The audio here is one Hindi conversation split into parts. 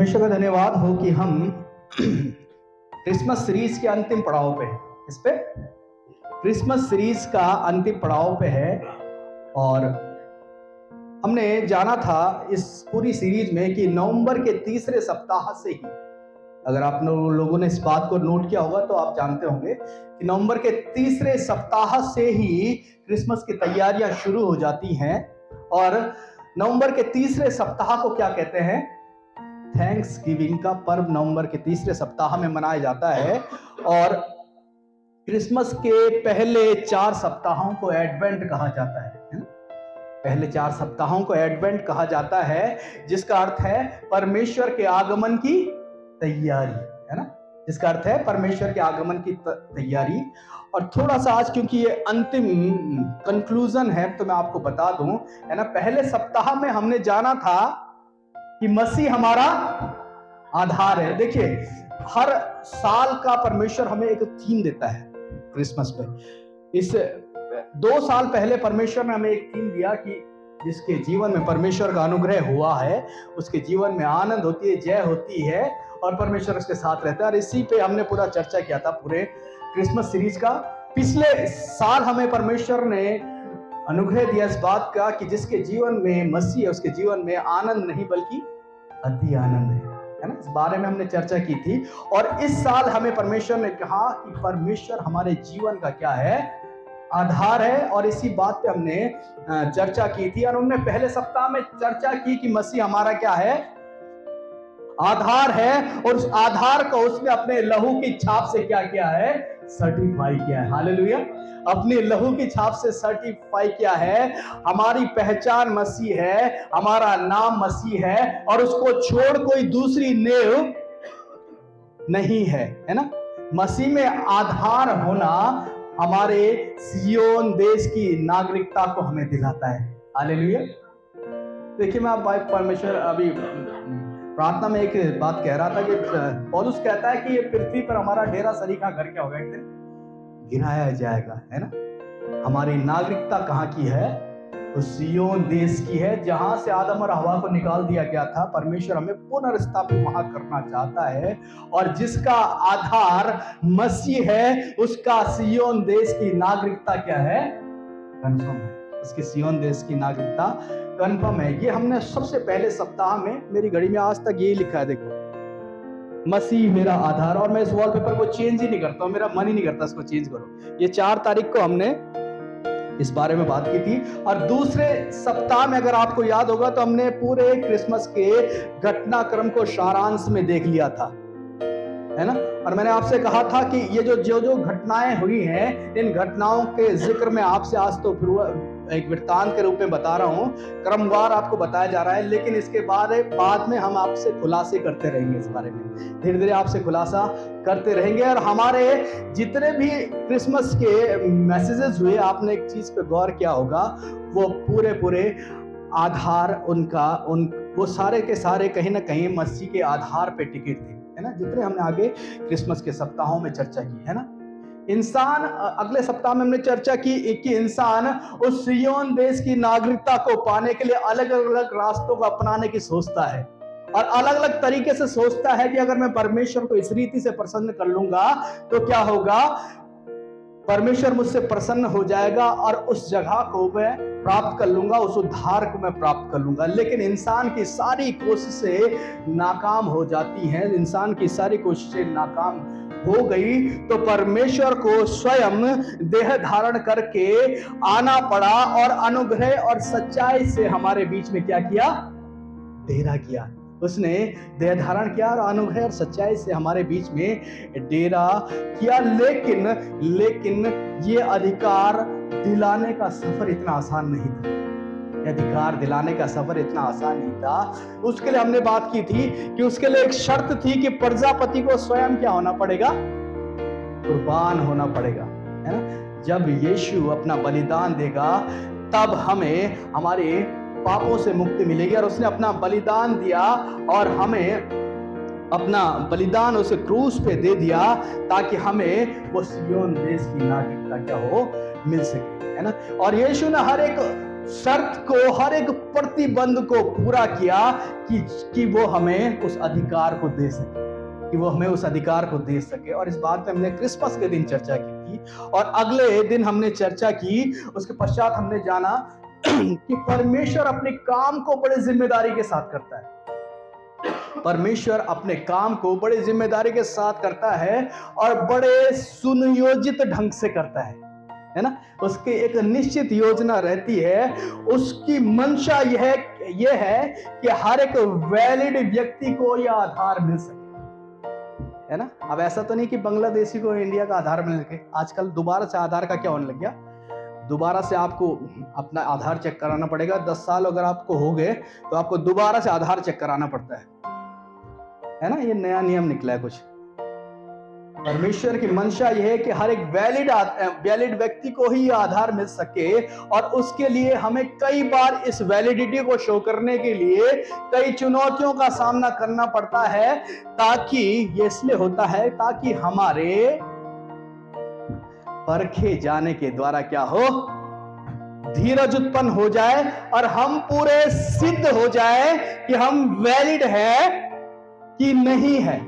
परमेश्वर का धन्यवाद हो कि हम क्रिसमस सीरीज के अंतिम पड़ाव पे हैं। इस पे क्रिसमस सीरीज का अंतिम पड़ाव पे है और हमने जाना था इस पूरी सीरीज में कि नवंबर के तीसरे सप्ताह से ही, अगर आप लोगों ने इस बात को नोट किया होगा तो आप जानते होंगे कि नवंबर के तीसरे सप्ताह से ही क्रिसमस की तैयारियां शुरू हो जाती हैं। और नवंबर के तीसरे सप्ताह को क्या कहते हैं? थैंक्स गिविंग का पर्व नवंबर के तीसरे सप्ताह में मनाया जाता है। और क्रिसमस के पहले 4 सप्ताहों को एडवेंट कहा जाता है। पहले 4 सप्ताहों को एडवेंट कहा जाता है, जिसका अर्थ है परमेश्वर के आगमन की तैयारी, है ना? जिसका अर्थ है परमेश्वर के आगमन की तैयारी। और थोड़ा सा आज, क्योंकि ये अंतिम कंक्लूजन है, तो मैं आपको बता दूं, है ना, पहले सप्ताह में हमने जाना था कि मसीह हमारा आधार है। देखिए, हर साल का परमेश्वर हमें एक थीम देता है क्रिसमस पे। इस 2 साल पहले परमेश्वर ने हमें एक थीम दिया कि जिसके जीवन में परमेश्वर का अनुग्रह हुआ है, उसके जीवन में आनंद होती है, जय होती है और परमेश्वर उसके साथ रहता है। और इसी पे हमने पूरा चर्चा किया था पूरे क्रिसमस सीरीज का। पिछले साल हमें परमेश्वर ने अनुग्रह दिया इस बात का कि जिसके जीवन में मसीह है, उसके जीवन में आनंद नहीं बल्कि अति आनंद है ना? इस बारे में हमने चर्चा की थी। और इस साल हमें परमेश्वर ने कहा कि परमेश्वर हमारे जीवन का क्या है? आधार है। और इसी बात पे हमने चर्चा की थी। और हमने पहले सप्ताह में चर्चा की कि मसीह हमारा क्या है? आधार है। और उस आधार को उसने अपने लहू की छाप से क्या किया है? सर्टिफाई किया है। हालेलुया! अपने लहू की छाप से सर्टिफाई किया है। हमारी पहचान मसीह है, हमारा नाम मसीह है और उसको छोड़ कोई दूसरी नेव नहीं है, है ना? मसीह में आधार होना हमारे सियोन देश की नागरिकता को हमें दिलाता है। हालेलुया! देखिए, मैं आप परमेश्वर अभी प्रार्थना में एक बात कह रहा था कि पौलुस कहता है कि ये पृथ्वी पर हमारा डेरा सरीखा घर क्या होगा? एक दिन गिराया जाएगा, है ना? हमारी नागरिकता कहाँ की है? उस सियोन देश की है, जहां से आदम और हवा को निकाल दिया गया था। परमेश्वर हमें पुनर्स्थापित वहां करना चाहता है और जिसका आधार मसीह है, उसका सियोन देश की नागरिकता क्या है? कंफर्म है। उसकी सियोन देश की नागरिकता कंफर्म है। ये हमने सबसे पहले सप्ताह में, मेरी घड़ी में आज तक यही लिखा है, देखो, मसीह मेरा आधार। और मैं इस वॉलपेपर को चेंज ही नहीं करता हूं, मेरा मन ही नहीं करता इसको चेंज करो। ये 4 तारीख को हमने इस बारे में बात की थी। और दूसरे सप्ताह में, अगर आपको याद होगा, तो हमने पूरे क्रिसमस के घटनाक्रम को सारांश में देख लिया था, है ना? और मैंने आपसे कहा था कि ये जो घटनाएं हुई हैं, इन घटनाओं के जिक्र में आपसे आज तो एक वृत्तांत के रूप में बता रहा हूं, क्रमवार आपको बताया जा रहा है। लेकिन इसके बाद में हम आपसे खुलासे करते रहेंगे इस बारे में, धीरे धीरे आपसे खुलासा करते रहेंगे। और हमारे जितने भी क्रिसमस के मैसेजेस हुए, आपने एक चीज पे गौर किया होगा, वो पूरे आधार वो सारे के सारे कहीं ना कहीं मसीह के आधार पे टिके थे, है ना? जितने हमने आगे क्रिसमस के सप्ताहों में चर्चा की, है ना? इंसान, अगले सप्ताह में हमने चर्चा की कि इंसान उस सियोन देश की नागरिकता को पाने के लिए अलग अलग रास्तों को अपनाने की सोचता है और अलग अलग तरीके से सोचता है कि अगर मैं परमेश्वर को इस रीति से प्रसन्न कर लूंगा तो क्या होगा? परमेश्वर मुझसे प्रसन्न हो जाएगा और उस जगह को मैं प्राप्त कर लूंगा, उस उद्धार को मैं प्राप्त कर लूंगा। लेकिन इंसान की सारी कोशिशें नाकाम हो जाती हैं। इंसान की सारी कोशिशें नाकाम हो गई तो परमेश्वर को स्वयं देह धारण करके आना पड़ा और अनुग्रह और सच्चाई से हमारे बीच में क्या किया? डेरा किया। उसने देह धारण किया और अनुग्रह और सच्चाई से हमारे बीच में डेरा किया। लेकिन ये अधिकार दिलाने का सफर इतना आसान नहीं था। अधिकार दिलाने का सफर इतना आसान नहीं था। उसके लिए हमने बात की थी कि उसके लिए एक शर्त थी कि प्रजापति को स्वयं क्या होना पड़ेगा? कुर्बान होना पड़ेगा, है ना? जब यीशु अपना बलिदान देगा तब हमें हमारे पापों से मुक्ति मिलेगी। और उसने अपना बलिदान दिया और हमें अपना बलिदान उसे क्रूस पे दे दिया ताकि हमें वो सियोन देश की नागरिकता क्या हो? मिल सके, है ना? और यीशु ने हर एक शर्त को, हर एक प्रतिबंध को पूरा किया कि वो हमें उस अधिकार को दे सके, और इस बात पे हमने क्रिसमस के दिन चर्चा की थी, और अगले दिन हमने चर्चा की, उसके पश्चात हमने जाना कि परमेश्वर अपने काम को बड़े जिम्मेदारी के साथ करता है। परमेश्वर अपने काम को बड़े जिम्मेदारी के साथ करता है और बड़े सुनियोजित ढंग से करता है ना। उसकी एक निश्चित योजना रहती है। उसकी मंशा यह है कि हर एक वैलिड व्यक्ति को यह आधार मिल सके, है ना। अब ऐसा तो नहीं कि बांग्लादेशी को इंडिया का आधार मिल सके। आजकल दोबारा से आधार का क्या होने लग गया, दोबारा से आपको अपना आधार चेक कराना पड़ेगा। 10 साल अगर आपको हो गए तो आपको दोबारा से आधार चेक कराना पड़ता है ना। ये नया नियम निकला है कुछ। परमेश्वर की मंशा यह है कि हर एक वैलिड व्यक्ति को ही आधार मिल सके, और उसके लिए हमें कई बार इस वैलिडिटी को शो करने के लिए कई चुनौतियों का सामना करना पड़ता है। ताकि ये इसलिए होता है ताकि हमारे परखे जाने के द्वारा क्या हो, धीरज उत्पन्न हो जाए और हम पूरे सिद्ध हो जाए कि हम वैलिड है कि नहीं है।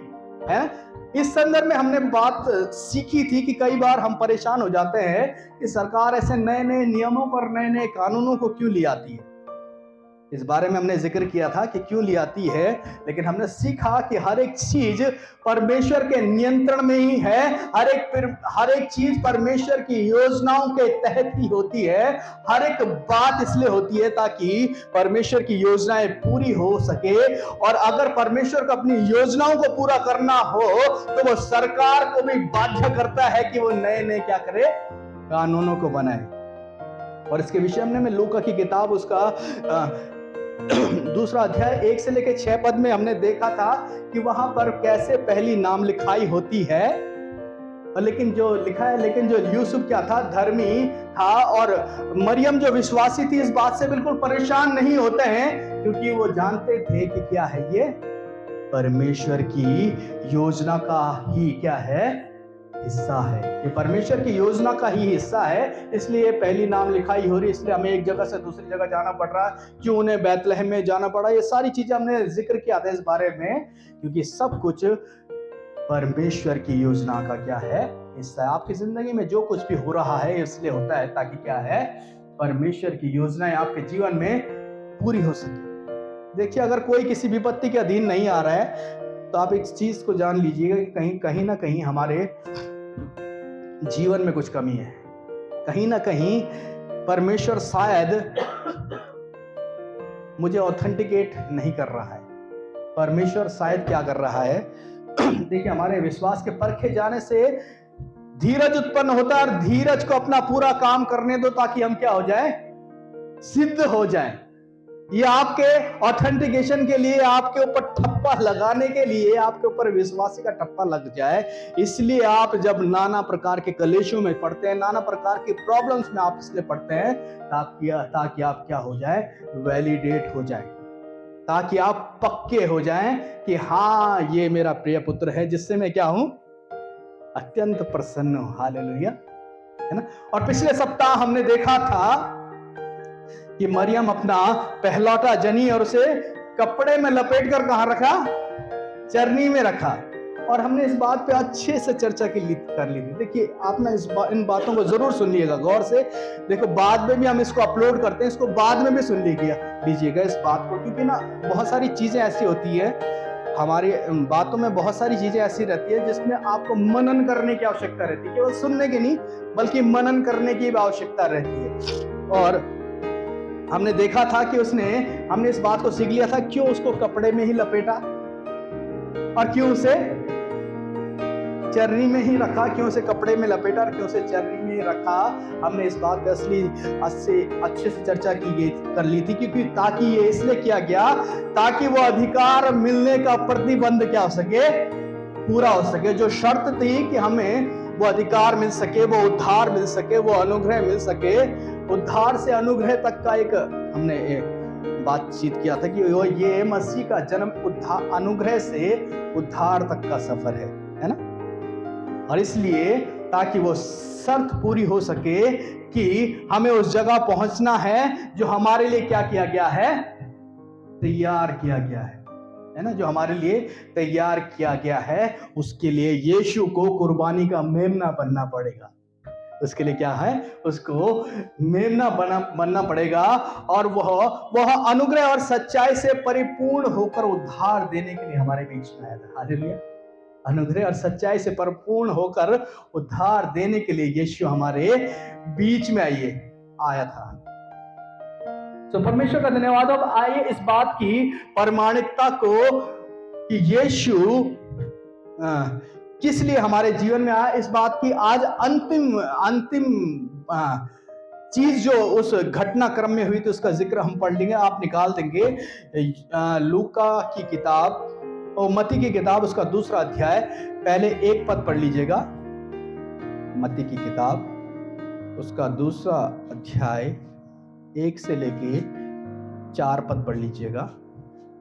इस संदर्भ में हमने बात सीखी थी कि कई बार हम परेशान हो जाते हैं कि सरकार ऐसे नए नए नियमों पर, नए नए कानूनों को क्यों ले आती है। इस बारे में हमने जिक्र किया था कि क्यों ले आती है, लेकिन हमने सीखा कि हर एक चीज परमेश्वर के नियंत्रण में ही है। हर एक चीज परमेश्वर की योजनाओं के तहत ही होती है। हर एक बात इसलिए होती है ताकि परमेश्वर की योजनाएं पूरी हो सके, और अगर परमेश्वर को अपनी योजनाओं को पूरा करना हो तो वो सरकार को भी बाध्य करता है कि वो नए नए क्या करे, कानूनों को बनाए। और इसके विषय में लूका की किताब उसका 2 अध्याय 1 से लेकर 6 पद में हमने देखा था कि वहां पर कैसे पहली नाम लिखाई होती है। लेकिन जो यूसुफ क्या था, धर्मी था, और मरियम जो विश्वासी थी, इस बात से बिल्कुल परेशान नहीं होते हैं, क्योंकि वो जानते थे कि क्या है, ये परमेश्वर की योजना का ही क्या है, हिस्सा है। ये परमेश्वर की योजना का ही हिस्सा है। इसलिए पहली नाम लिखाई हो रही, इसलिए हमें एक जगह से दूसरी जगह जाना पड़ रहा है। क्यों उन्हें बैतलहम में जाना पड़ा, ये सारी चीजें हमने जिक्र किया था इस बारे में, क्योंकि सब कुछ परमेश्वर की योजना का क्या है, हिस्सा है। आपकी जिंदगी में जो कुछ भी हो रहा है इसलिए होता है ताकि क्या है, परमेश्वर की योजनाएं आपके जीवन में पूरी हो सके। देखिए, अगर कोई किसी विपत्ति के अधीन नहीं आ रहा है तो आप एक चीज को जान लीजिएगा कि कहीं ना कहीं हमारे जीवन में कुछ कमी है। कहीं ना कहीं परमेश्वर शायद मुझे ऑथेंटिकेट नहीं कर रहा है। परमेश्वर शायद क्या कर रहा है, देखिए, हमारे विश्वास के परखे जाने से धीरज उत्पन्न होता है, और धीरज को अपना पूरा काम करने दो ताकि हम क्या हो जाए, सिद्ध हो जाए। ये आपके ऑथेंटिकेशन के लिए, आपके ऊपर ठप्पा लगाने के लिए, आपके ऊपर विश्वासी का ठप्पा लग जाए। इसलिए आप जब नाना प्रकार के कलेशों में पड़ते हैं, नाना प्रकार की प्रॉब्लम्स में आप इसलिए पड़ते हैं ताकि आप क्या हो जाए, वैलिडेट हो जाए, ताकि आप पक्के हो जाएं कि हाँ, ये मेरा प्रिय पुत्र है जिससे मैं क्या हूं, अत्यंत प्रसन्न हूं। हालेलुया, है ना। और पिछले सप्ताह हमने देखा था कि मरियम अपना पहलौठा जनी और उसे कपड़े में लपेट कर कहां रखा, चरनी में रखा, और हमने इस बात पे अच्छे से चर्चा कर ली थी। देखिए, आप ना इन बातों को जरूर सुन लीजिएगा गौर से। देखो, बाद में भी हम इसको अपलोड करते हैं, इसको बाद में भी सुन लीजिएगा इस बात को, क्योंकि ना बहुत सारी चीजें ऐसी होती है, हमारी बातों में बहुत सारी चीजें ऐसी रहती है जिसमें आपको मनन करने की आवश्यकता रहती है। केवल सुनने की नहीं, बल्कि मनन करने की भी आवश्यकता रहती है। और हमने देखा था कि हमने इस बात को सीख लिया था, क्यों उसको कपड़े में ही लपेटा और क्यों उसे चरनी में ही रखा, क्यों उसे कपड़े में लपेटा और क्यों उसे चरनी में ही रखा। हमने इस बात पे अच्छे से चर्चा कर ली थी, क्योंकि ताकि ये इसलिए किया गया ताकि वो अधिकार मिलने का प्रतिबंध क्या हो सके, पूरा हो सके। जो शर्त थी कि हमें वो अधिकार मिल सके, वो उद्धार मिल सके, वो अनुग्रह मिल सके। उद्धार से अनुग्रह तक का एक हमने बातचीत किया था कि ये मसीह का जन्म अनुग्रह से उद्धार तक का सफर है ना। और इसलिए ताकि वो शर्त पूरी हो सके कि हमें उस जगह पहुंचना है जो हमारे लिए क्या किया गया है, तैयार किया गया है ना, जो हमारे लिए तैयार किया गया है। उसके लिए यीशु को कुर्बानी का मेमना बनना पड़ेगा। उसके लिए क्या है, उसको मेमना बनना पड़ेगा, और वह अनुग्रह और सच्चाई से परिपूर्ण होकर उद्धार देने के लिए हमारे बीच में आया था। हालेलुया। अनुग्रह और सच्चाई से परिपूर्ण होकर उद्धार देने के लिए यीशु हमारे बीच में आया था। तो परमेश्वर का धन्यवाद। अब आइए इस बात की प्रमाणिकता को कि यीशु किस लिए हमारे जीवन में आया, इस बात की आज अंतिम चीज जो उस घटनाक्रम में हुई थी उसका जिक्र हम पढ़ लेंगे। आप निकाल देंगे लूका की किताब और मत्ती की किताब, उसका 2 अध्याय, पहले 1 पद पढ़ लीजिएगा। मत्ती की किताब उसका 2 अध्याय 1 से लेके 4 पद पढ़ लीजिएगा,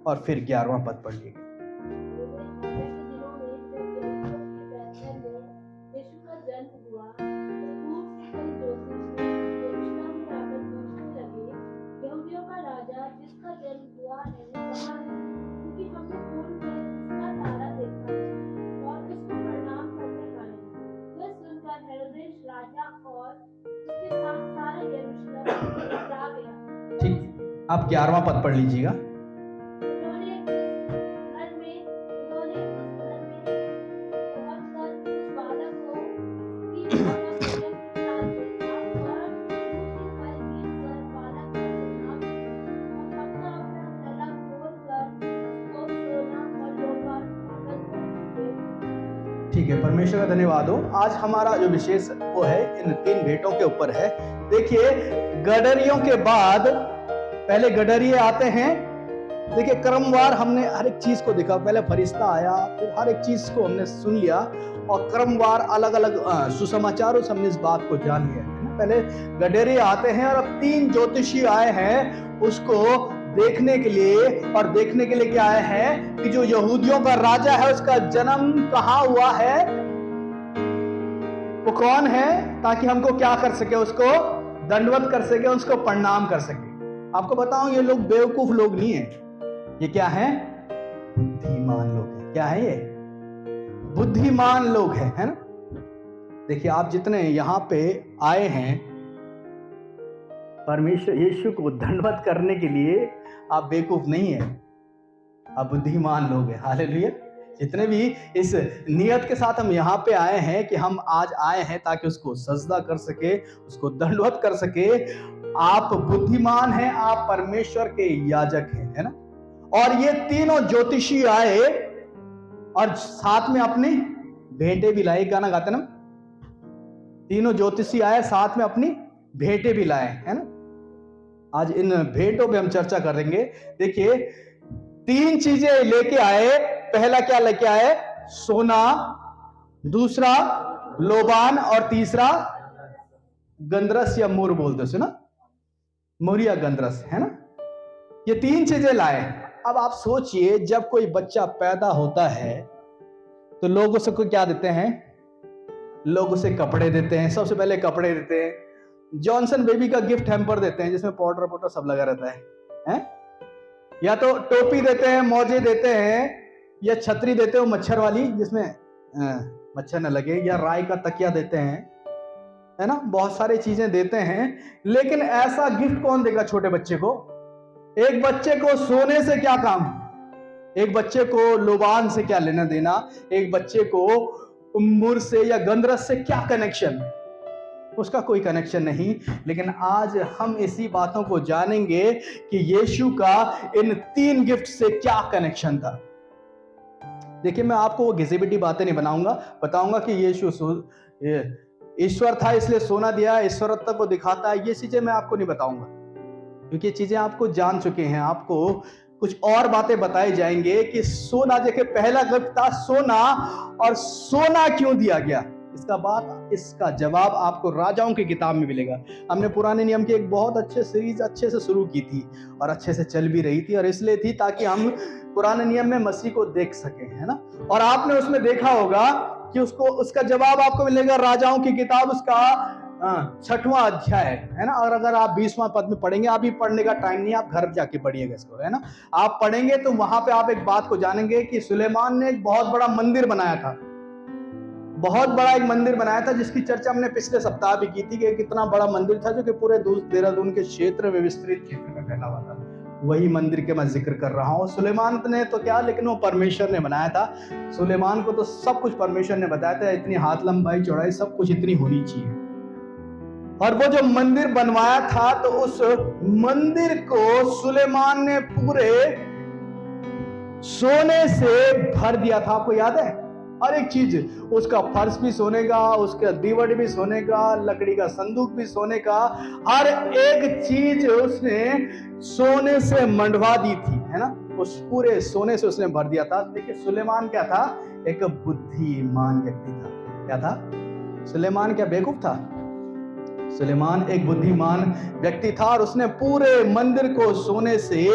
और फिर 11वां पद पढ़ लीजिएगा। ठीक, आप 11वां पद पढ़ लीजिएगा। ठीक है, परमेश्वर का धन्यवाद हो। आज हमारा जो विशेष वो है इन 3 भेंटों के ऊपर है। देखिए, गडरियों के बाद पहले गडरिये आते हैं। देखिए, क्रमवार हमने हर एक चीज को देखा। पहले फरिश्ता आया, फिर हर एक चीज को हमने सुन लिया, और क्रमवार अलग अलग सुसमाचारों से हमने इस बात को जान लिया। पहले गडरिये आते हैं, और अब 3 ज्योतिषी आए हैं उसको देखने के लिए। और देखने के लिए क्या आए हैं कि जो यहूदियों का राजा है उसका जन्म कहाँ हुआ है, वो कौन है, ताकि हमको क्या कर सके, उसको दंडवत कर सके, उसको प्रणाम कर सके। आपको बताऊं, ये लोग बेवकूफ लोग नहीं है, ये क्या है, बुद्धिमान लोग हैं। क्या है ये, बुद्धिमान लोग हैं, है ना। देखिए, आप जितने यहां पे आए हैं परमेश्वर यीशु को दंडवत करने के लिए, आप बेवकूफ नहीं है, आप बुद्धिमान लोग हैं। हालेलुया। जितने भी इस नियत के साथ हम यहाँ पे आए हैं कि हम आज आए हैं ताकि उसको सजदा कर सके, उसको दंडवत कर सके, आप बुद्धिमान हैं, आप परमेश्वर के याजक हैं, है ना। और ये तीनों ज्योतिषी आए और साथ में अपनी भेंटे भी लाए। गाना गाते ना, तीनों ज्योतिषी आए, साथ में अपनी भेंटे भी लाए, है ना। आज इन भेंटों पे हम चर्चा करेंगे। देखिए, 3 चीजें लेके आए। पहला क्या लेके आए, सोना, दूसरा लोबान, और तीसरा गंधरस या मुर बोलते हैं ना, मुरिया गंधरस, है ना। ये 3 चीजें लाए। अब आप सोचिए, जब कोई बच्चा पैदा होता है तो लोग उसको क्या देते हैं, लोग उसे कपड़े देते हैं। सबसे पहले कपड़े देते हैं, जॉनसन बेबी का गिफ्ट हैम्पर देते हैं जिसमें पाउडर सब लगा रहता है? या तो टोपी देते हैं, मोजे देते हैं, या छतरी देते हो मच्छर वाली जिसमें मच्छर न लगे, या राय का तकिया देते हैं, है ना। बहुत सारी चीजें देते हैं, लेकिन ऐसा गिफ्ट कौन देगा छोटे बच्चे को। एक बच्चे को सोने से क्या काम, एक बच्चे को लोबान से क्या लेना देना, एक बच्चे को मुर से या गंधरस से क्या कनेक्शन, उसका कोई कनेक्शन नहीं। लेकिन आज हम इसी बातों को जानेंगे कि यीशु का इन 3 गिफ्ट से क्या कनेक्शन था। देखिए, मैं आपको वो घिसी-पिटी बातें नहीं बताऊंगा कि यीशु ईश्वर था इसलिए सोना दिया, ईश्वरत्व को दिखाता है, ये चीजें मैं आपको नहीं बताऊंगा, क्योंकि ये चीजें आपको जान चुके हैं। आपको कुछ और बातें बताई जाएंगे कि सोना, देखिए पहला गिफ्ट था सोना, और सोना क्यों दिया गया, इसका जवाब आपको राजाओं की किताब में मिलेगा। हमने पुराने नियम की एक बहुत अच्छे सीरीज अच्छे से शुरू की थी और अच्छे से चल भी रही थी, और इसलिए थी ताकि हम पुराने नियम में मसीह को देख सके, है ना। और आपने उसमें देखा होगा कि उसका जवाब आपको मिलेगा राजाओं की किताब, उसका 6वां अध्याय है ना। और अगर आप 20वां पद में पढ़ेंगे, अभी पढ़ने का टाइम नहीं, आप घर जाके पढ़िएगा इसको, है ना। आप पढ़ेंगे तो वहां पे आप एक बात को जानेंगे कि सुलेमान ने एक बहुत बड़ा मंदिर बनाया था, बहुत बड़ा एक मंदिर बनाया था, जिसकी चर्चा हमने पिछले सप्ताह भी की थी कि कितना बड़ा मंदिर था जो कि पूरे देहरादून के क्षेत्र में, विस्तृत क्षेत्र में फैला हुआ था। वही मंदिर के मैं जिक्र कर रहा हूँ। सुलेमान ने तो क्या, लेकिन वो परमेश्वर ने बनाया था। सुलेमान को तो सब कुछ परमेश्वर ने बताया था, इतनी हाथ लंबाई चौड़ाई सब कुछ इतनी होनी चाहिए। और वो जो मंदिर बनवाया था, तो उस मंदिर को सुलेमान ने पूरे सोने से भर दिया था। आपको याद है, हर एक चीज, उसका फर्श भी सोने का, उसका दीवार भी सोने का, लकड़ी का संदूक भी सोने का, हर एक चीज उसने सोने से मंडवा दी थी, है ना। उस पूरे सोने से उसने भर दिया था। देखिए सुलेमान क्या था, एक बुद्धिमान व्यक्ति था। क्या था सुलेमान? क्या बेवकूफ था? सुलेमान एक बुद्धिमान व्यक्ति था और उसने पूरे मंदिर को सोने से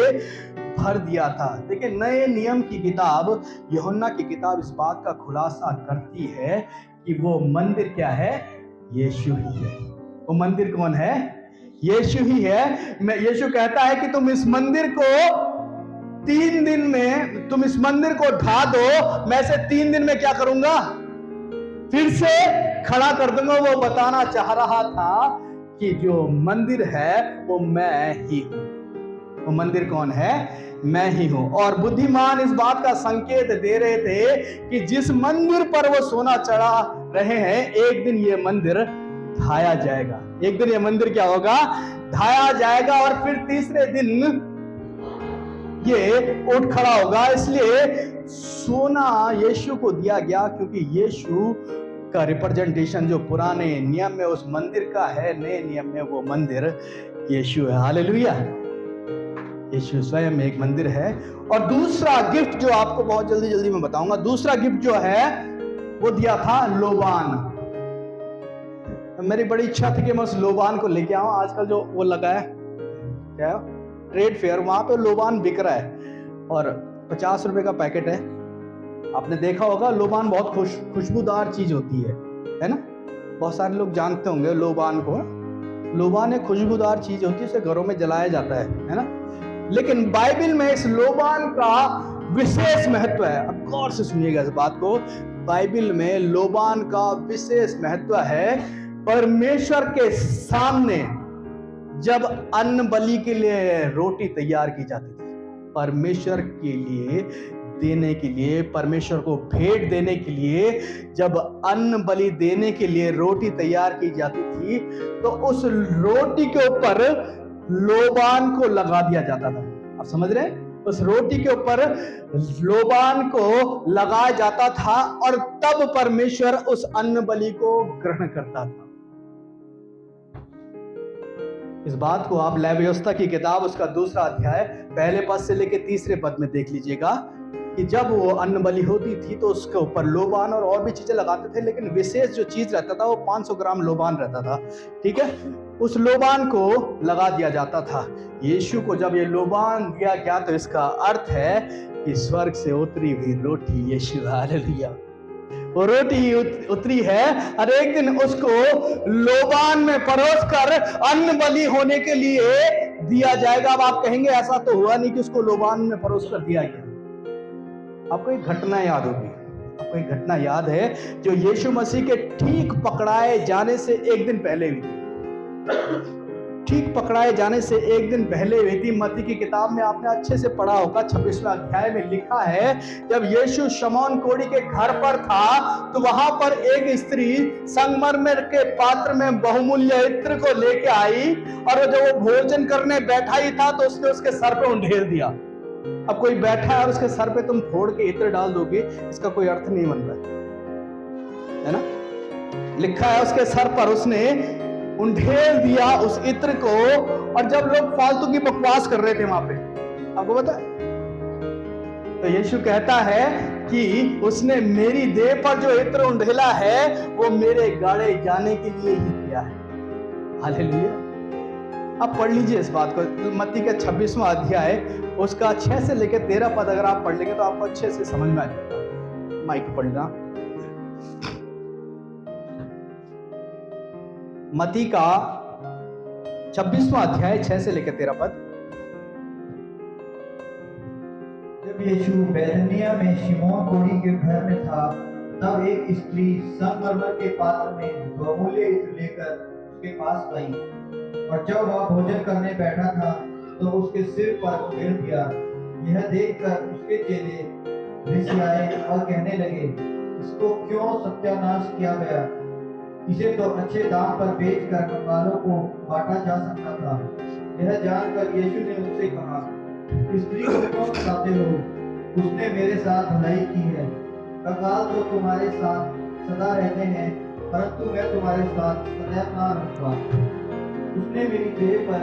भर दिया था। देखिए नए नियम की किताब, यूहन्ना की किताब इस बात का खुलासा करती है कि वो मंदिर क्या है? यीशु ही है। वो मंदिर कौन है? यीशु ही है। यीशु कहता है कि तुम इस मंदिर को 3 दिन में, तुम इस मंदिर को ढा दो, मैं इसे 3 दिन में क्या करूंगा? फिर से खड़ा कर दूंगा। वो बताना चाह रहा था कि जो मंदिर है वो मैं ही हूं। वो मंदिर कौन है? मैं ही हूं। और बुद्धिमान इस बात का संकेत दे रहे थे कि जिस मंदिर पर वो सोना चढ़ा रहे हैं, एक दिन ये मंदिर ढाया जाएगा। एक दिन ये मंदिर क्या होगा? ढाया जाएगा। और फिर तीसरे दिन ये उठ खड़ा होगा। इसलिए सोना यीशु को दिया गया, क्योंकि यीशु का रिप्रेजेंटेशन जो पुराने नियम में उस मंदिर का है, नए नियम में वो मंदिर यीशु है। हालेलुया। यीशु स्वयं एक मंदिर है। और दूसरा गिफ्ट जो आपको बहुत जल्दी जल्दी मैं बताऊंगा, दूसरा गिफ्ट जो है वो दिया था लोबान। मेरी बड़ी इच्छा थी कि मैं उस लोबान को लेके आऊं। आजकल जो वो लगा है क्या, ट्रेड फेयर, वहां पे लोबान बिक रहा है और 50 रुपए का पैकेट है। आपने देखा होगा, लोबान बहुत खुशबूदार चीज होती है ना। बहुत सारे लोग जानते होंगे लोबान को। लोबान एक खुशबूदार चीज होती है, उसे घरों में जलाया जाता है ना। लेकिन बाइबल में इस लोबान का विशेष महत्व है। अब गौर से सुनिएगा इस बात को। बाइबल में लोबान का विशेष महत्व है। परमेश्वर के सामने जब अन्न बलि के लिए रोटी तैयार की जाती थी, परमेश्वर के लिए देने के लिए, परमेश्वर को भेंट देने के लिए जब अन्न बलि देने के लिए रोटी तैयार की जाती थी, तो उस रोटी के ऊपर लोबान को लगा दिया जाता था। आप समझ रहे हैं? उस रोटी के ऊपर लोबान को लगाया जाता था और तब परमेश्वर उस अन्न बलि को ग्रहण करता था। इस बात को आप लेवी व्यवस्था की किताब उसका 2 अध्याय पहले पद से लेकर 3 पद में देख लीजिएगा कि जब वो अन्न बलि होती थी तो उसके ऊपर लोबान और भी चीजें लगाते थे, लेकिन विशेष जो चीज रहता था वो 500 ग्राम लोबान रहता था। ठीक है, उस लोबान को लगा दिया जाता था। यीशु को जब ये लोबान दिया गया तो इसका अर्थ है कि स्वर्ग से उतरी हुई रोटी यीशु। हालेलुया। वो रोटी उतरी है और एक दिन उसको लोबान में परोस कर अन्न बलि होने के लिए दिया जाएगा। अब आप कहेंगे ऐसा तो हुआ नहीं कि उसको लोबान में परोस कर दिया गया। आपको एक घटना याद होगी, आपको एक घटना याद है जो यीशु मसीह के ठीक पकड़ाए जाने से एक दिन पहले हुई। ठीक पकड़ाए जाने से एक दिन पहले हुई थी। मत्ती की किताब में आपने अच्छे से पढ़ा होगा, 26वां अध्याय में लिखा है, जब यीशु शमौन कोढ़ी के घर पर था तो वहां पर एक स्त्री संगमरमर के पात्र में बहुमूल्य इत्र को लेके आई और जब वो भोजन करने बैठा ही था तो उसने उसके सर पे उंडेल दिया। अब कोई बैठा है और उसके सर पे तुम फोड़ के इत्र डाल दोगे, इसका कोई अर्थ नहीं बनता है ना। लिखा है उसके सर पर उसने उंडेल दिया उस इत्र को। और जब लोग फालतू की बकवास कर रहे थे वहां पे, आपको पता है, तो यीशु कहता है कि उसने मेरी देह पर जो इत्र उंडेला है वो मेरे गाड़े जाने के लिए ही किया है। हालेलुया। आप पढ़ लीजिए इस बात को, मत्ती का 26वां अध्याय उसका 6 से लेकर 13 पद अगर आप पढ़ लेंगे तो आपको अच्छे से समझ में आ जाएगा। माइक पढ़ना। मत्ती का 26वां अध्याय 6 से लेकर 13 पद। जब यीशु बैतनिय्याह में शिमोन कोढ़ी के घर में था, तब एक स्त्री संगमरमर के पात्र में बहुमूल्य इत्र लेकर उसके पास आई, और जब वह भोजन करने बैठा था तो उसके सिर पर उधेड़ दिया। यह देखकर उसके चेले रिसियाए और कहने लगे, इसको क्यों सत्यानाश किया गया? इसे तो अच्छे दाम पर बेचकर कंगालों को बांटा जा सकता था। यह जानकर यीशु ने उनसे कहा, स्त्री को क्यों सताते हो? उसने मेरे साथ भलाई की है। कंगाल तो तुम्हारे साथ सदा रहते हैं, परंतु मैं तुम्हारे साथ सदैव ना रहूंगा। उसने मेरी देह पर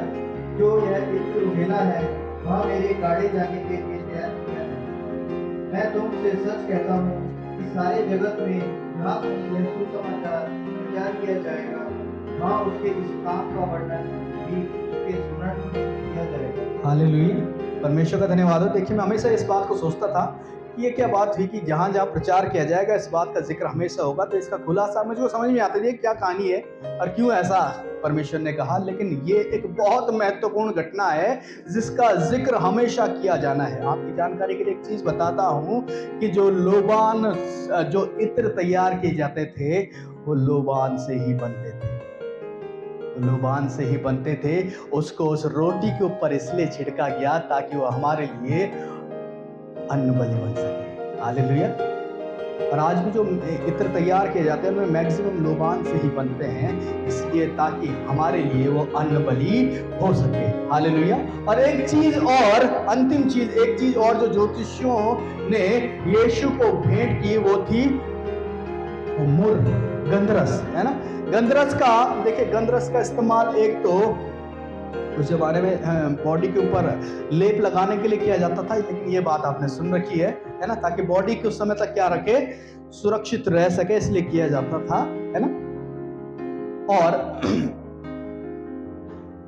जो यह इत्र उधेला है, वह मेरे गाड़े जाने के लिए तैयार किया है। मैं तुमसे सच कहता हूँ कि सारे जगत में जहाँ यह सुसमाचार प्रचार किया जाएगा, वहाँ उसके इस काम का वर्णन भी उसके स्मरण में किया जाएगा। हालेलुया, परमेश्वर का धन्यवाद हो। देखिए, मैं हमेशा इस बात को सोचता था कि ये क्या बात हुई कि जहाँ जहाँ प्रचार किया जाएगा इस बात का जिक्र हमेशा होगा। तो इसका खुलासा मुझको समझ में आता है क्या कहानी है और क्यों ऐसा परमेश्वर ने कहा। लेकिन ये एक बहुत महत्वपूर्ण घटना है जिसका जिक्र हमेशा किया जाना है। आपकी जानकारी के लिए एक चीज बताता हूँ कि जो लोबान, जो इत्र तैयार किए जाते थे वो लोबान से ही बनते थे, लोबान से ही बनते थे। उसको उस रोटी के ऊपर इसलिए छिड़का गया ताकि वो हमारे लिए अन्न बलि बन सके। हालेलुया। और आज भी जो इत्र तैयार किए जाते हैं उनमें मैक्सिमम लोबान से ही बनते हैं, इसलिए ताकि हमारे लिए वो अन्न बलि हो सके। हालेलुया। और एक चीज और, अंतिम चीज, एक चीज और जो ज्योतिषियों ने यीशु को भेंट की वो थी मुर, गंधरस, है ना। गंधरस का, देखिए गंधरस का इस्तेमाल एक तो उस जमाने में बॉडी के ऊपर लेप लगाने के लिए किया जाता था, लेकिन ये बात आपने सुन रखी है ना, ताकि बॉडी के उस समय तक क्या रखे, सुरक्षित रह सके, इसलिए किया जाता था, है ना। और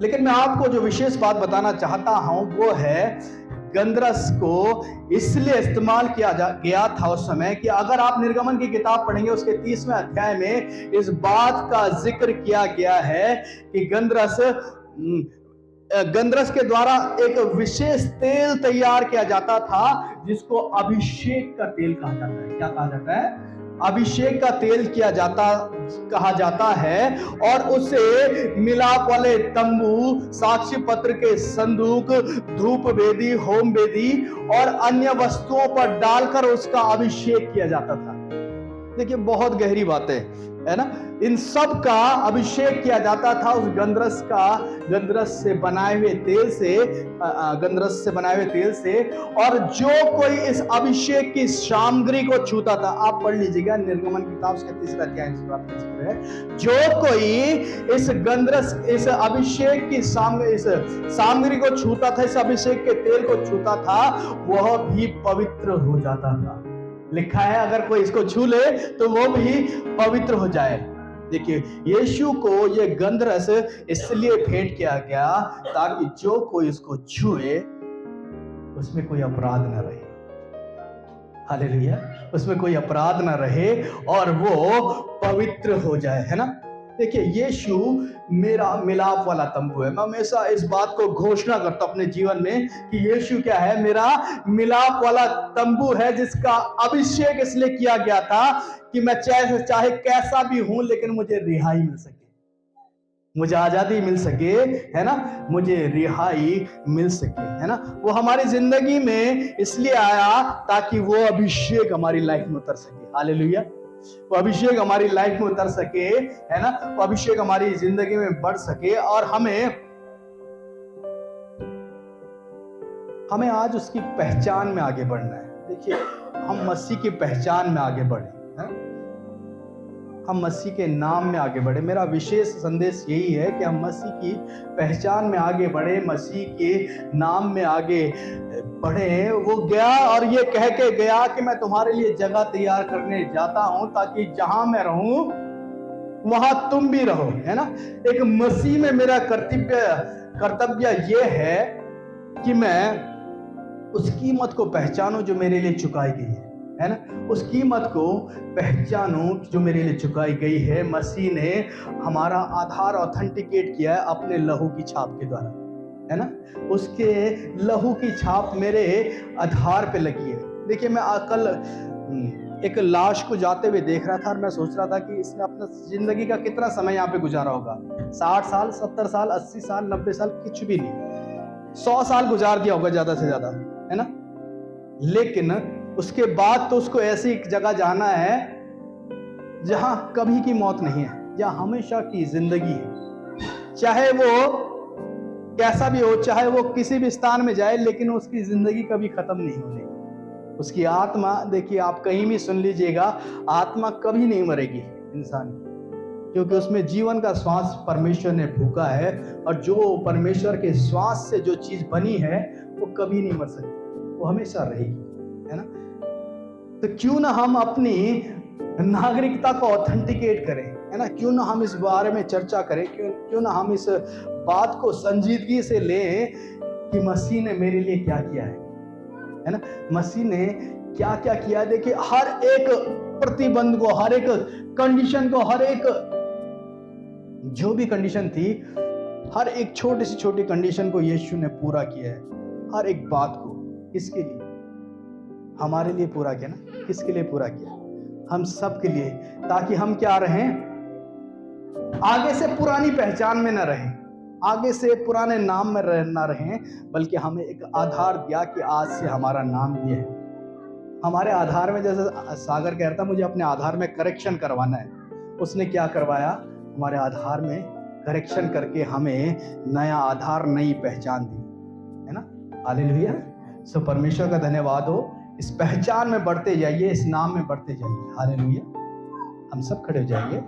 लेकिन मैं आपको जो विशेष बात बताना चाहता हूं वो है गंधरस को इसलिए इस्तेमाल किया गया था उस समय कि अगर आप निर्गमन की किताब पढ़ेंगे उसके 30वें अध्याय में इस बात का जिक्र किया गया है कि गंधरस के द्वारा एक विशेष तेल तैयार किया जाता था जिसको अभिषेक का तेल कहा जाता है। क्या कहा जाता है? अभिषेक का तेल कहा जाता है। और उसे मिलाप वाले तंबू, साक्षी पत्र के संदूक, धूप वेदी, होम वेदी और अन्य वस्तुओं पर डालकर उसका अभिषेक किया जाता था। देखिए बहुत गहरी बातें है ना। इन सब का अभिषेक किया जाता था उस गंधरस से बनाए हुए तेल से। और जो कोई इस अभिषेक की सामग्री को छूता था, आप पढ़ लीजिएगा निर्गमन की किताब के 3 अध्याय इस बात का जिक्र है, जो कोई इस अभिषेक की सामग्री को छूता था, इस अभिषेक के तेल को छूता था, वह भी पवित्र हो जाता था। लिखा है अगर कोई इसको छू ले तो वो भी पवित्र हो जाए। देखिए यीशु को ये गंधरस इसलिए भेंट किया गया ताकि जो कोई इसको छुए उसमें कोई अपराध न रहे। हालेलुया, उसमें कोई अपराध न रहे और वो पवित्र हो जाए, है ना। देखिए यीशु मेरा मिलाप वाला तंबू है। मैं हमेशा इस बात को घोषणा करता हूं अपने जीवन में कि यीशु क्या है, मेरा मिलाप वाला तंबू है जिसका अभिषेक इसलिए किया गया था कि मैं चाहे कैसा भी हूं लेकिन मुझे रिहाई मिल सके, मुझे आजादी मिल सके, है ना, मुझे रिहाई मिल सके, है ना। वो हमारी जिंदगी में इसलिए आया ताकि वो अभिषेक हमारी लाइफ में उतर सके। हालेलुया, वो अभिषेक हमारी लाइफ में उतर सके, है ना, वो अभिषेक हमारी जिंदगी में बढ़ सके और हमें आज उसकी पहचान में आगे बढ़ना है। देखिए हम मसीह की पहचान में आगे बढ़े, हम मसीह के नाम में आगे बढ़े। मेरा विशेष संदेश यही है कि हम मसीह की पहचान में आगे बढ़े, मसीह के नाम में आगे बढ़े। वो गया और ये कह के गया कि मैं तुम्हारे लिए जगह तैयार करने जाता हूं ताकि जहां मैं रहूं वहां तुम भी रहो, है ना। एक मसीह में मेरा कर्तव्य ये है कि मैं उस कीमत को पहचानूं जो मेरे लिए चुकाई गई है। है ना, उस कीमत को पहचानूं जो मेरे लिए चुकाई गई है। मसीह ने हमारा आधार ऑथेंटिकेट किया है अपने लहू की छाप के द्वारा, है ना। उसके लहू की छाप मेरे आधार पे लगी है। देखिए, मैं कल एक लाश को जाते हुए देख रहा था और मैं सोच रहा था कि इसने अपना जिंदगी का कितना समय यहाँ पे गुजारा होगा। 60 साल, 70 साल, 80 साल, 90 साल, कुछ भी नहीं, 100 साल गुजार दिया होगा ज्यादा से ज्यादा, है ना। लेकिन उसके बाद तो उसको ऐसी एक जगह जाना है जहां कभी की मौत नहीं है, जहां हमेशा की जिंदगी है। चाहे वो कैसा भी हो, चाहे वो किसी भी स्थान में जाए, लेकिन उसकी जिंदगी कभी खत्म नहीं होने। उसकी आत्मा, देखिए आप कहीं भी सुन लीजिएगा, आत्मा कभी नहीं मरेगी इंसान की, क्योंकि उसमें जीवन का श्वास परमेश्वर ने फूंका है, और जो परमेश्वर के श्वास से जो चीज बनी है वो कभी नहीं मर सकती, वो हमेशा रहेगी, है ना। तो क्यों ना हम अपनी नागरिकता को ऑथेंटिकेट करें, है ना। क्यों ना हम इस बारे में चर्चा करें, क्यों ना हम इस बात को संजीदगी से लें कि मसीह ने मेरे लिए क्या किया है ना। मसीह ने क्या क्या किया। देखिए, हर एक प्रतिबंध को, हर एक कंडीशन को, हर एक जो भी कंडीशन थी, हर एक छोटी से छोटी कंडीशन को यीशु ने पूरा किया है। हर एक बात को किसके लिए? हमारे लिए पूरा किया ना। किसके लिए पूरा किया? हम सब के लिए, ताकि हम क्या रहें, आगे से पुरानी पहचान में न रहें, आगे से पुराने नाम में न रहें, बल्कि हमें एक आधार दिया कि आज से हमारा नाम ये है। हमारे आधार में, जैसे सागर कह रहा था, मुझे अपने आधार में करेक्शन करवाना है, उसने क्या करवाया? हमारे आधार में करेक्शन करके हमें नया आधार, नई पहचान दी, है ना। हालेलुया। सो परमेश्वर का धन्यवाद हो। इस पहचान में बढ़ते जाइए, इस नाम में बढ़ते जाइए। हालेलुया। हम सब खड़े हो जाइए।